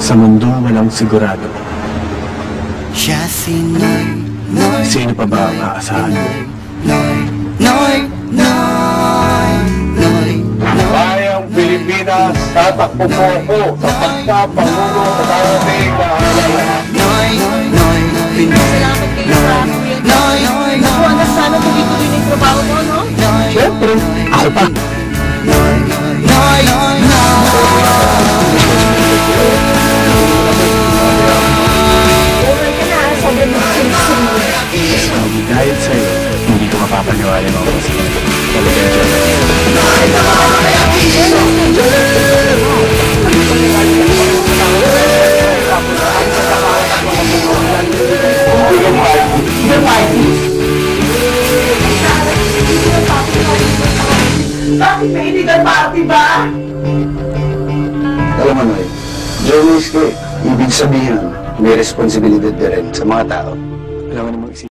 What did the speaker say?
Sa mundong walang sigurado, Siya si Noy, Noy, sino pa ba ang aasahan mo? Noy, Noy, Noy, Noy, Noy. Bayang Pilipinas, tatakbo po ako sa pagkapangulo sa darating na halalan. Noy, Noy, Pinoy. Salamat kayo sa Kuya Noy, Noy. Naku, anak, sana tuloy-tuloy na yung trabaho mo, no? Siyempre, ako pa. Noy, Noy, Okay ka na, sobrang nagsimsim mo. Dahil sa'yo, hindi ko mapapaniwala mo ako sa talagang dyan. Bakit may illegal party ba? Alam mo, Noy, journalist ka eh. Ibig sabihin, may responsibilidad ka rin sa mga tao. Alam mo namang isipin.